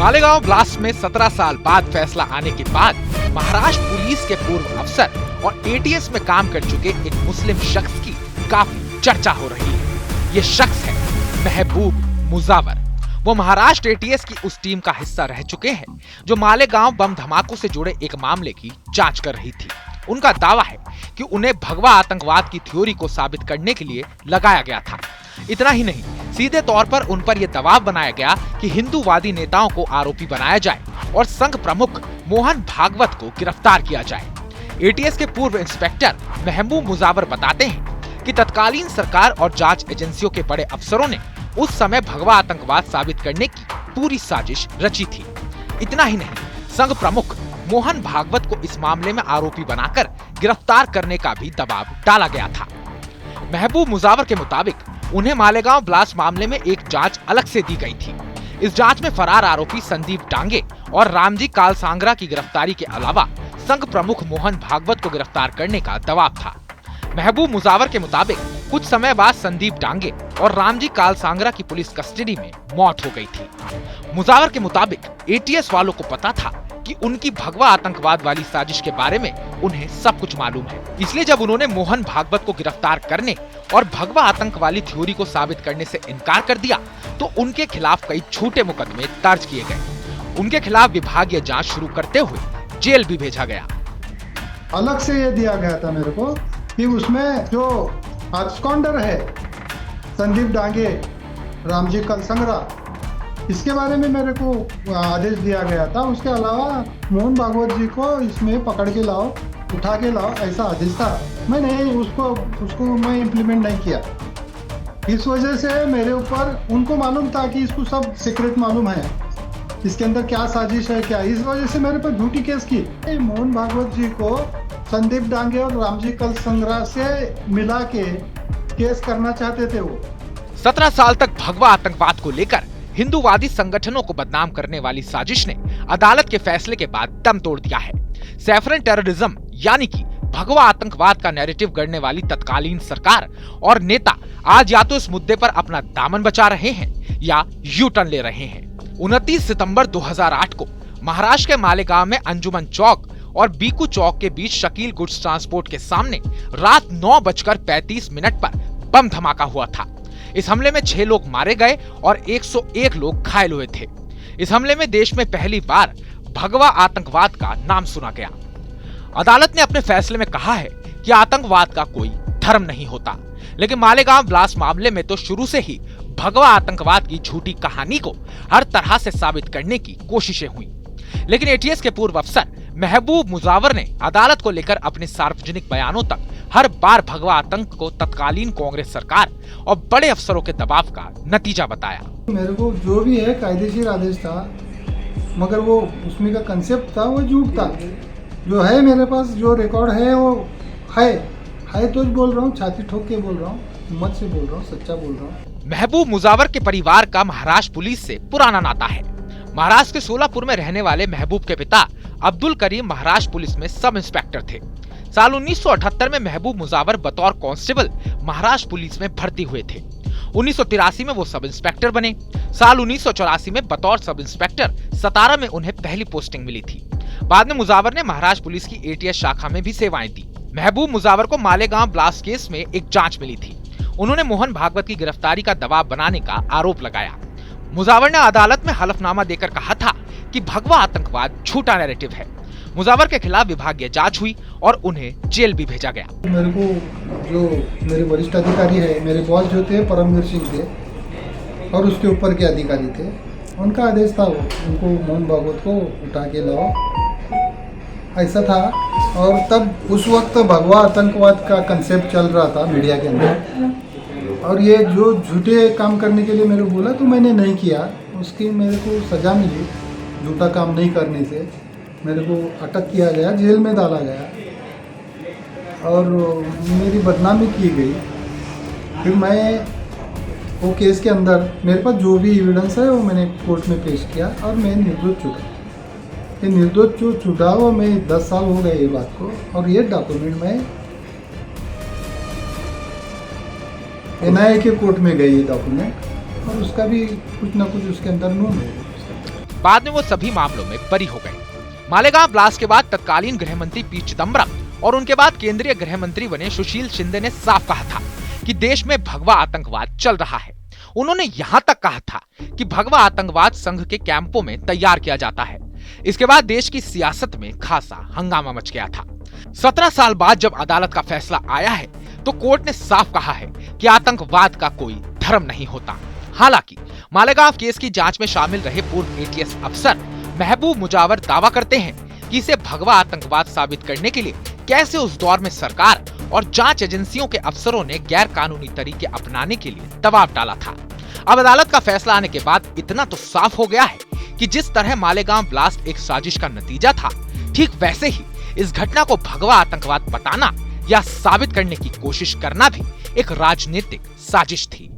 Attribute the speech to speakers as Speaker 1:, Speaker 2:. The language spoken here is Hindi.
Speaker 1: मालेगांव ब्लास्ट में 17 साल बाद फैसला आने के बाद महाराष्ट्र पुलिस के पूर्व अफसर और एटीएस में काम कर चुके एक मुस्लिम शख्स की काफी चर्चा हो रही है। ये शख्स है महबूब मुजावर। वो महाराष्ट्र एटीएस की उस टीम का हिस्सा रह चुके हैं जो मालेगांव बम धमाकों से जुड़े एक मामले की जांच कर रही थी। उनका दावा है कि उन्हें भगवा आतंकवाद की थ्योरी को साबित करने के लिए लगाया गया था। इतना ही नहीं, सीधे तौर पर उन पर यह दबाव बनाया गया कि हिंदूवादी नेताओं को आरोपी बनाया जाए और संघ प्रमुख मोहन भागवत को गिरफ्तार किया जाए। एटीएस के पूर्व इंस्पेक्टर महबूब मुजावर बताते हैं कि तत्कालीन सरकार और जांच एजेंसियों के बड़े अफसरों ने उस समय भगवा आतंकवाद साबित करने की पूरी साजिश रची थी। इतना ही नहीं, संघ प्रमुख मोहन भागवत को इस मामले में आरोपी बनाकर गिरफ्तार करने का भी दबाव डाला गया था। महबूब मुजावर के मुताबिक उन्हें मालेगांव ब्लास्ट मामले में एक जांच अलग से दी गई थी। इस जांच में फरार आरोपी संदीप डांगे और रामजी कालसांगरा की गिरफ्तारी के अलावा संघ प्रमुख मोहन भागवत को गिरफ्तार करने का दबाव था। महबूब मुजावर के मुताबिक कुछ समय बाद संदीप डांगे और रामजी कालसांगरा की पुलिस कस्टडी में मौत हो गई थी। मुजावर के मुताबिक एटीएस वालों को पता था कि उनकी भगवा आतंकवाद वाली साजिश के बारे में उन्हें सब कुछ मालूम है। इसलिए जब उन्होंने मोहन भागवत को गिरफ्तार करने और भगवा आतंक वाली थ्योरी को साबित करने से इनकार कर दिया तो उनके खिलाफ कई झूठे मुकदमे दर्ज किए गए। उनके खिलाफ विभागीय जांच शुरू करते हुए जेल भी भेजा गया।
Speaker 2: अलग से ये दिया गया था मेरे को कि उसमें जो एब्सकॉन्डर है संदीप डांगे, रामजी कालसांगरा, इसके बारे में मेरे को आदेश दिया गया था। उसके अलावा मोहन भागवत जी को इसमें पकड़ के लाओ, उठा के लाओ, ऐसा आदेश था। मैं नहीं उसको मैं इम्प्लीमेंट नहीं किया। इस वजह से मेरे ऊपर उनको मालूम था कि इसको सब सीक्रेट मालूम है, इसके अंदर क्या साजिश है क्या। इस वजह से मेरे पर झूठी केस की। मोहन भागवत जी को संदीप डांगे और रामजी कालसांगरा से मिला के केस करना चाहते थे वो।
Speaker 1: 17 साल तक भगवा आतंकवाद को लेकर हिंदूवादी संगठनों को बदनाम करने वाली साजिश ने अदालत के फैसले के बाद दम तोड़ दिया है। सैफरन टेररिज्म यानी कि भगवा आतंकवाद का नैरेटिव गढ़ने वाली तत्कालीन सरकार और नेता आज या तो इस मुद्दे पर अपना दामन बचा रहे हैं या यू टर्न ले रहे हैं। 29 सितंबर 2008 को महाराष्ट्र के मालेगांव में अंजुमन चौक और बीकू चौक के बीच शकील गुड्स ट्रांसपोर्ट के सामने रात 9:35 पर बम धमाका हुआ था। इस हमले में 6 लोग मारे गए और 101 लोग घायल हुए थे। इस हमले में देश में पहली बार भगवा आतंकवाद का नाम सुना गया। अदालत ने अपने फैसले में कहा है कि आतंकवाद का कोई धर्म नहीं होता, लेकिन मालेगांव ब्लास्ट मामले में तो शुरू से ही भगवा आतंकवाद की झूठी कहानी को हर तरह से साबित करने की कोशिशें हुई। लेकिन एटीएस के पूर्व अफसर महबूब मुजावर ने अदालत को लेकर अपने सार्वजनिक बयानों तक हर बार भगवा आतंक को तत्कालीन कांग्रेस सरकार और बड़े अफसरों के दबाव का नतीजा बताया।
Speaker 2: मेरे को जो भी है कायदेशीर आदेश था, मगर वो उसमें का कंसेप्ट था वो झूठ था। जो है मेरे पास जो रिकॉर्ड है वो है तो बोल रहा हूँ, छाती ठोक के बोल रहा हूँ, हिम्मत से बोल रहा हूँ, सच्चा बोल रहा हूँ।
Speaker 1: महबूब मुजावर के परिवार का महाराष्ट्र पुलिस से पुराना नाता है। महाराष्ट्र के सोलापुर में रहने वाले महबूब के पिता अब्दुल करीम महाराष्ट्र पुलिस में सब इंस्पेक्टर थे। साल 1978 में महबूब मुजावर बतौर कांस्टेबल महाराष्ट्र पुलिस में भर्ती हुए थे। 1983 में वो सब इंस्पेक्टर बने। साल 1984 में बतौर सब इंस्पेक्टर सतारा में उन्हें पहली पोस्टिंग मिली थी। बाद में मुजावर ने महाराष्ट्र पुलिस की एटीएस शाखा में भी सेवाएं दी। महबूब मुजावर को मालेगांव ब्लास्ट केस में एक जांच मिली थी। उन्होंने मोहन भागवत की गिरफ्तारी का दबाव बनाने का आरोप लगाया। मुजावर ने अदालत में हलफनामा देकर कहा था कि भगवा आतंकवाद झूठा नैरेटिव है। मुजावर के खिलाफ विभागीय जांच हुई और उन्हें जेल भी भेजा गया।
Speaker 2: मेरे को जो मेरे वरिष्ठ अधिकारी है, मेरे बॉस जो थे परमवीर सिंह थे और उसके ऊपर के अधिकारी थे, उनका आदेश था उनको मोहन भागवत को उठा के लाओ, ऐसा था। और तब उस वक्त भगवा आतंकवाद का कंसेप्ट चल रहा था मीडिया के अंदर, और ये जो झूठे काम करने के लिए मेरे को बोला तो मैंने नहीं किया। उसकी मेरे को सज़ा मिली, झूठा काम नहीं करने से मेरे को अटक किया गया, जेल में डाला गया और मेरी बदनामी की गई। फिर मैं वो केस के अंदर मेरे पास जो भी एविडेंस है वो मैंने कोर्ट में पेश किया और मैं निर्दोष छूटा। ये निर्दोष जो छूटा वो मैं 10 साल हो गए ये बात को, और ये डॉक्यूमेंट में एनआईए के कोर्ट में गई ये डॉक्यूमेंट, और उसका भी कुछ ना कुछ उसके अंदर नोट है।
Speaker 1: बाद में वो सभी मामलों में बरी हो गए। मालेगांव ब्लास्ट के बाद तत्कालीन गृह मंत्री पी चिदम्बरम और उनके बाद केंद्रीय गृह मंत्री बने सुशील शिंदे ने साफ कहा था कि देश में भगवा आतंकवाद चल रहा है। उन्होंने यहां तक कहा था कि भगवा आतंकवाद संघ के कैंपों में तैयार किया जाता है। इसके बाद देश की सियासत में खासा हंगामा मच गया था। 17 साल बाद जब अदालत का फैसला आया है तो कोर्ट ने साफ कहा है कि आतंकवाद का कोई धर्म नहीं होता। हालांकि मालेगांव केस की जांच में शामिल रहे पूर्व एटीएस अफसर महबूब मुजावर दावा करते हैं कि इसे भगवा आतंकवाद साबित करने के लिए कैसे उस दौर में सरकार और जांच एजेंसियों के अफसरों ने गैर कानूनी तरीके अपनाने के लिए दबाव डाला था। अब अदालत का फैसला आने के बाद इतना तो साफ हो गया है कि जिस तरह मालेगांव ब्लास्ट एक साजिश का नतीजा था, ठीक वैसे ही इस घटना को भगवा आतंकवाद बताना या साबित करने की कोशिश करना भी एक राजनीतिक साजिश थी।